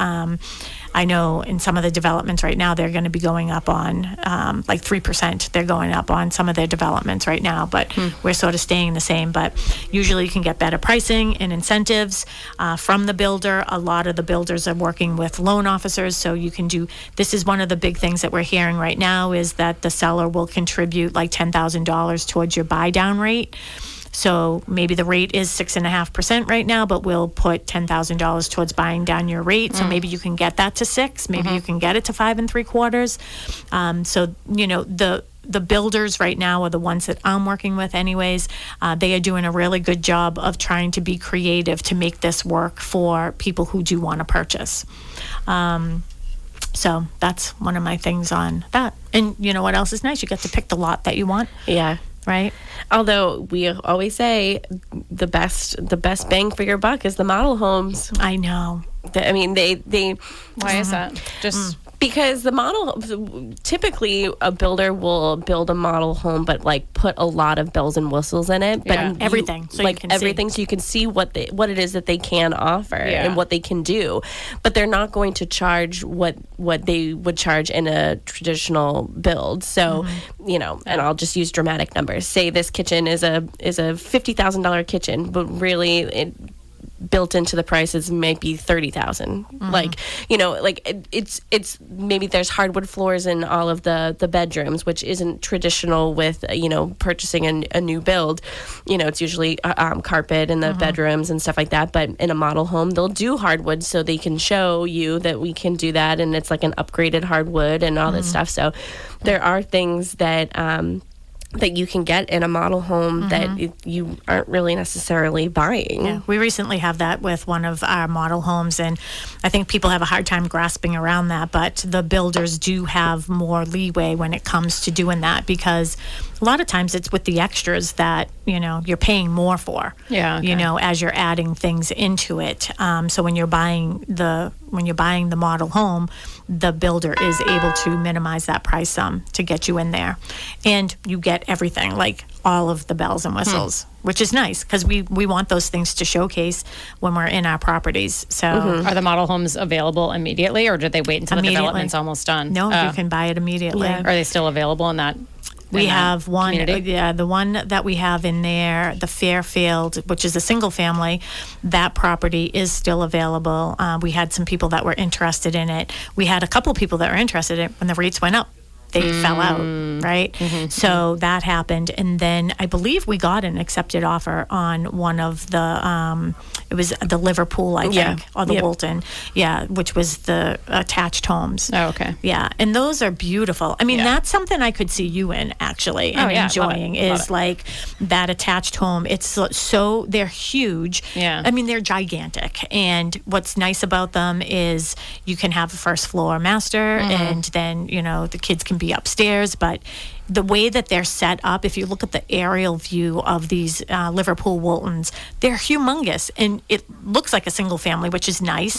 I know in some of the developments right now, they're going to be going up on like 3%. They're going up on some of their developments right now, but we're sort of staying the same. But usually you can get better pricing and incentives from the builder. A lot of the builders are working with loan officers, so you can do, this is one of the big things that we're hearing right now is that the seller will contribute like $10,000 towards your buy down rate. So maybe the rate is 6.5% right now, but we'll put $10,000 towards buying down your rate. So maybe you can get that to 6. Maybe you can get it to 5 3/4. So the builders right now are the ones that I'm working with, anyways. They are doing a really good job of trying to be creative to make this work for people who do want to purchase. So that's one of my things on that. And you know what else is nice? You get to pick the lot that you want. Yeah. Right. Although we always say the best bang for your buck is the model homes. I know. I mean, they. Why is that? Just because the model, typically a builder will build a model home, but like put a lot of bells and whistles in it. But everything, so you can see what it is that they can offer and what they can do. But they're not going to charge what they would charge in a traditional build. So and I'll just use dramatic numbers. Say this kitchen is a $50,000 kitchen, but really built into the prices might be $30,000. It's maybe there's hardwood floors in all of the bedrooms, which isn't traditional with purchasing a new build. It's usually carpet in the bedrooms and stuff like that. But in a model home, they'll do hardwood so they can show you that we can do that, and it's like an upgraded hardwood and all this stuff. So there are things that you can get in a model home that you aren't really necessarily buying. Yeah, we recently have that with one of our model homes, and I think people have a hard time grasping around that, but the builders do have more leeway when it comes to doing that, because a lot of times it's with the extras that, you're paying more for, as you're adding things into it. So when you're buying the model home, the builder is able to minimize that price some to get you in there. And you get everything, like all of the bells and whistles, which is nice because we want those things to showcase when we're in our properties. So Are the model homes available immediately, or did they wait until the development's almost done? No, you can buy it immediately. Yeah. Are they still available in that? We have one, community? the one that we have in there, the Fairfield, which is a single family, that property is still available. We had some people that were interested in it. We had a couple people that were interested in it when the rates went up. They fell out, right? So that happened. And then I believe we got an accepted offer on one of the, it was the Liverpool, I think, or the Woolton, which was the attached homes. Oh, okay. Yeah, and those are beautiful. I mean, that's something I could see you in, actually, and enjoying is like that attached home. It's so, they're huge. Yeah. I mean, they're gigantic. And what's nice about them is you can have a first floor master, and then, the kids can be upstairs, but the way that they're set up, if you look at the aerial view of these Liverpool Wooltons, they're humongous, and it looks like a single family, which is nice.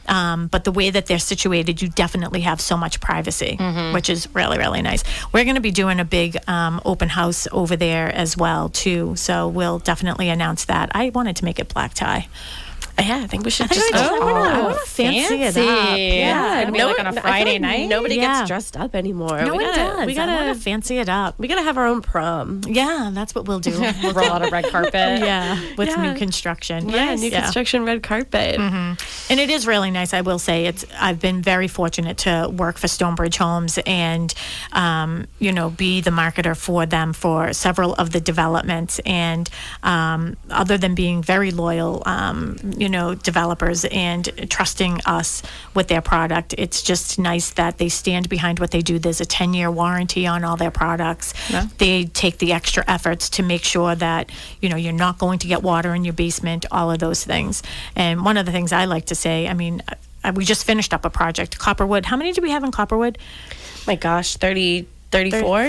But the way that they're situated, you definitely have so much privacy, which is really, really nice. We're going to be doing a big open house over there as well, too. So we'll definitely announce that. I wanted to make it black tie. Yeah, I think we should just go fancy it up. Yeah, it'll be like on a Friday night. Nobody gets dressed up anymore. No one does. We gotta fancy it up. We gotta have our own prom. Yeah, that's what we'll do. We'll roll out a red carpet. With new construction. Yeah, new construction red carpet. And it is really nice. I will say I've been very fortunate to work for Stonebridge Homes and be the marketer for them for several of the developments. And other than being very loyal, developers and trusting us with their product, it's just nice that they stand behind what they do. There's a 10-year warranty on all their products. They take the extra efforts to make sure that you're not going to get water in your basement, all of those things. And one of the things I like to say, I mean, we just finished up a project, Copperwood. How many do we have in Copperwood? My gosh, 34,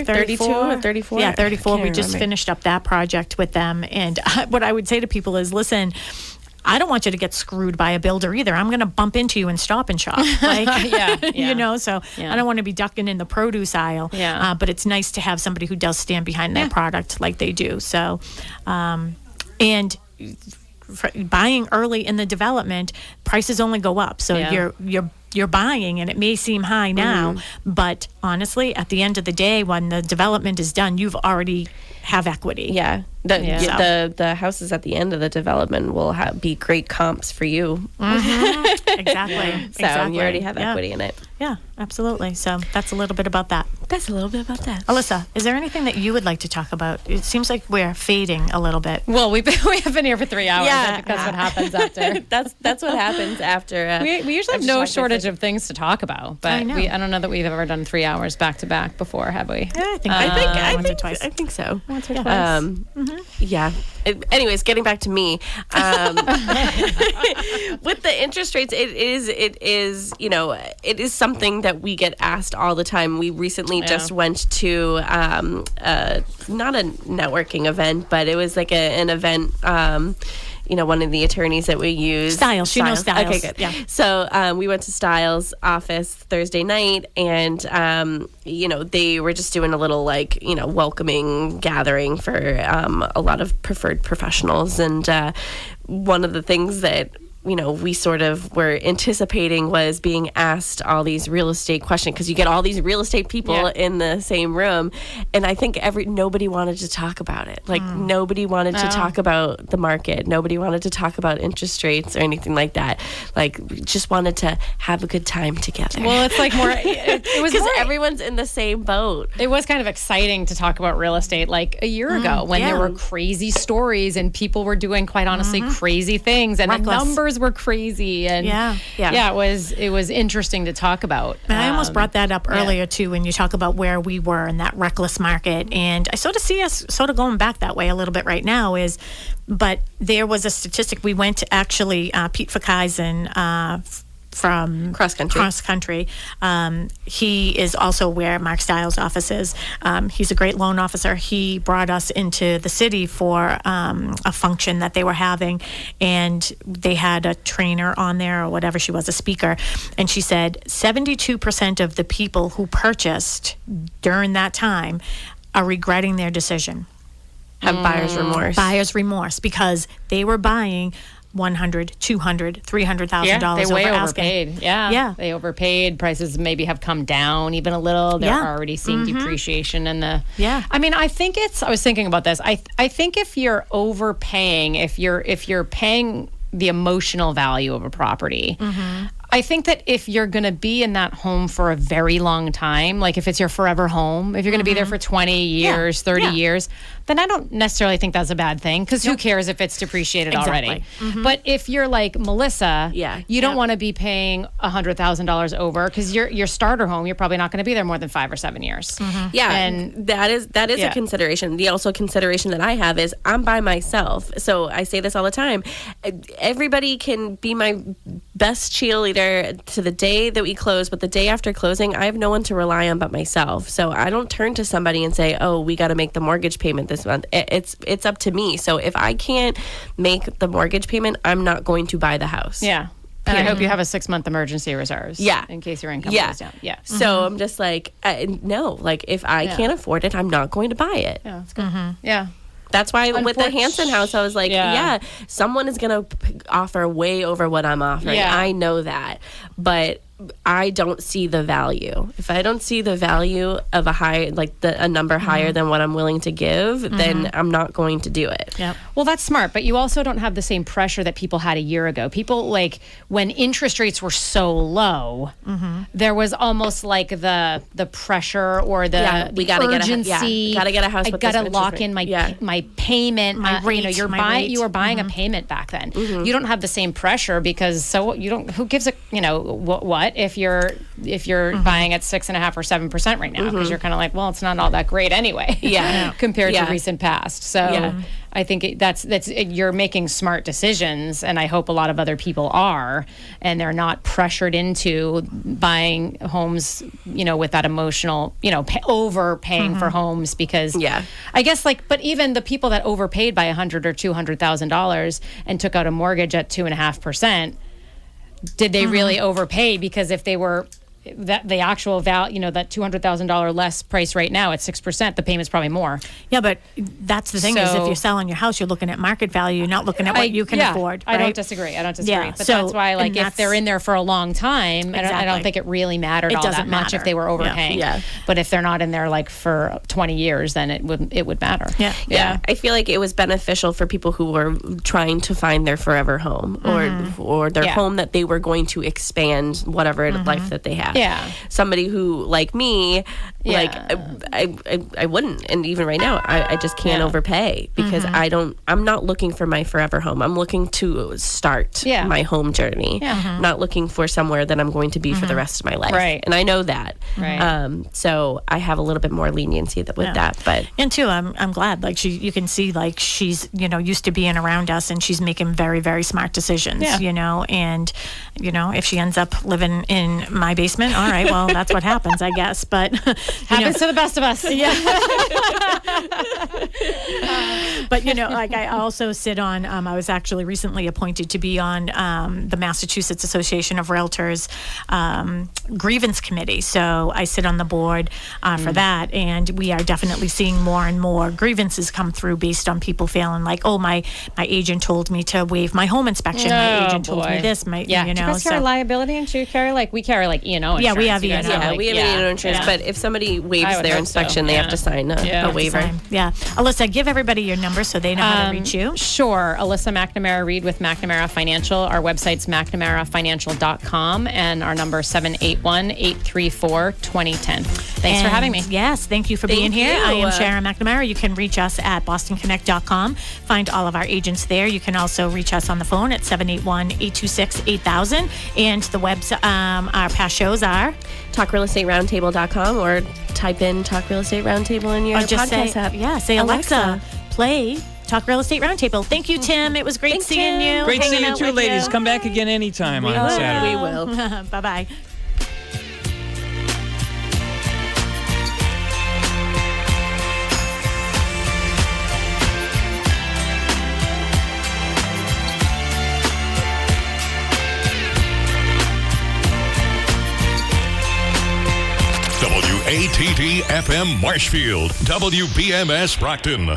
32 or 34? Yeah, 34. We just finished up that project with them. And what I would say to people is, listen, I don't want you to get screwed by a builder either. I'm going to bump into you and Stop and Shop. Like, so I don't want to be ducking in the produce aisle. But it's nice to have somebody who does stand behind their product like they do. So, and buying early in the development, prices only go up. So you're buying, and it may seem high now, but honestly, at the end of the day, when the development is done, you've already have equity. The houses at the end of the development will be great comps for you. Exactly. So you already have equity in it. Yeah, absolutely. So that's a little bit about that. Alyssa, is there anything that you would like to talk about? It seems like we're fading a little bit. Well, we have been here for 3 hours. I think that's what happens after. that's what happens after. We usually have no shortage of things to talk about, but I don't know that we've ever done 3 hours back to back before, have we? Yeah, I think so. Once or twice. Anyways, getting back to me, with the interest rates, it is something that we get asked all the time. We recently just went to not a networking event, but it was like an event. One of the attorneys that we use. Styles. She knows Styles. Okay, good. Yeah. So we went to Styles' office Thursday night, and, they were just doing a little, welcoming gathering for a lot of preferred professionals. And one of the things that we sort of were anticipating was being asked all these real estate questions, because you get all these real estate people in the same room. And I think nobody wanted to talk about it. Nobody wanted to talk about the market. Nobody wanted to talk about interest rates or anything like that. Just wanted to have a good time together. Well, it's like more, it was because everyone's in the same boat. It was kind of exciting to talk about real estate like a year ago when there were crazy stories and people were doing, quite honestly, crazy things, and reckless. The numbers were crazy, and it was interesting to talk about. And I almost brought that up earlier too, when you talk about where we were in that reckless market, and I sort of see us sort of going back that way a little bit right now. But there was a statistic. We went to actually Pete Fakaizen cross country. He is also where Mark Stiles' office is. He's a great loan officer. He brought us into the city for a function that they were having, and they had a trainer on there or whatever. She was a speaker, and she said 72% of the people who purchased during that time are regretting their decision. Have buyer's remorse. Buyer's remorse, because they were buying $100,000, $200,000, $300,000 they way over overpaid. asking. Yeah, they overpaid. Prices maybe have come down even a little. They're already seeing depreciation in the. Yeah, I mean, I was thinking about this. I think if you're overpaying, if you're paying the emotional value of a property. I think that if you're going to be in that home for a very long time, like if it's your forever home, if you're going to be there for 20 years, 30 years, then I don't necessarily think that's a bad thing, because who cares if it's depreciated already. But if you're like Melissa, you don't want to be paying $100,000 over, because your starter home, you're probably not going to be there more than 5 or 7 years. Yeah, and that is a consideration. The also consideration that I have is I'm by myself. So I say this all the time. Everybody can be my best cheerleader to the day that we close, but the day after closing, I have no one to rely on but myself. So I don't turn to somebody and say, "Oh, we got to make the mortgage payment this month." It's up to me. So if I can't make the mortgage payment, I'm not going to buy the house. Yeah. And I hope you have a 6-month emergency reserves. Yeah. In case your income goes down. Yeah. So I'm just like, no, like if I can't afford it, I'm not going to buy it. Yeah, that's good. Yeah. That's why with the Hanson house, I was like, someone is going to offer way over what I'm offering. Yeah. I know that. But I don't see the value. If I don't see the value of a number higher than what I'm willing to give, then I'm not going to do it. Yep. Well, that's smart, but you also don't have the same pressure that people had a year ago. People, like, when interest rates were so low, there was almost like the pressure or the urgency. Gotta get a house. I gotta lock in my payment. My rate, you were buying a payment back then. You don't have the same pressure, because who gives a what if you're buying at 6.5% or 7% right now, because you're kind of like, well, it's not all that great anyway. Compared to recent past. So I think that's you're making smart decisions, and I hope a lot of other people are, and they're not pressured into buying homes, with that emotional, overpaying for homes, because I guess but even the people that overpaid by $100,000 or $200,000 and took out a mortgage at 2.5%. Did they really overpay? Because if they were the actual value, that $200,000 less price right now at 6%, the payment's probably more. Yeah, but that's the thing is, if you're selling your house, you're looking at market value. You're not looking at what you can afford. Right? I don't disagree. Yeah, but so, that's why, if they're in there for a long time, I don't think it really mattered all that much if they were overpaying. But if they're not in there for 20 years, then it would matter. Yeah. I feel like it was beneficial for people who were trying to find their forever home or their home that they were going to expand whatever life that they have. Yeah. Somebody who, like me, I wouldn't. And even right now, I just can't overpay, because I'm not looking for my forever home. I'm looking to start my home journey. Not looking for somewhere that I'm going to be for the rest of my life. Right. And I know that. Right. So I have a little bit more leniency with that. But and too, I'm glad. You can see she's used to being around us, and she's making very, very smart decisions. And if she ends up living in my basement, all right, well, that's what happens, I guess. But happens to the best of us. Yeah. But I also sit on. I was actually recently appointed to be on the Massachusetts Association of Realtors grievance committee. So I sit on the board for that, and we are definitely seeing more and more grievances come through based on people feeling like, oh, my agent told me to waive my home inspection. My agent told me this. Do you guys carry liability insurance? We carry E&O insurance. Yeah, we have E&O. Yeah, we have E&O insurance. But if somebody waives their inspection, they have to sign a waiver. Yeah. Alyssa, give everybody your number so they know how to reach you. Sure. Alyssa McNamara Reed with McNamara Financial. Our website's McNamaraFinancial.com, and our number 781-834-2010. Thanks for having me. Yes, thank you for being here. I am Sharon McNamara. You can reach us at BostonConnect.com. Find all of our agents there. You can also reach us on the phone at 781-826-8000. And the website, our past shows are TalkRealEstateRoundtable.com, or type in Talk Real Estate Roundtable in your podcast app. Yeah, say Alexa, play Talk Real Estate Roundtable. Thank you, Tim. It was great seeing you. Great seeing you out too, with ladies. you. Come back again anytime on Saturday. We will. Bye-bye. WATD FM Marshfield, WBMS Brockton.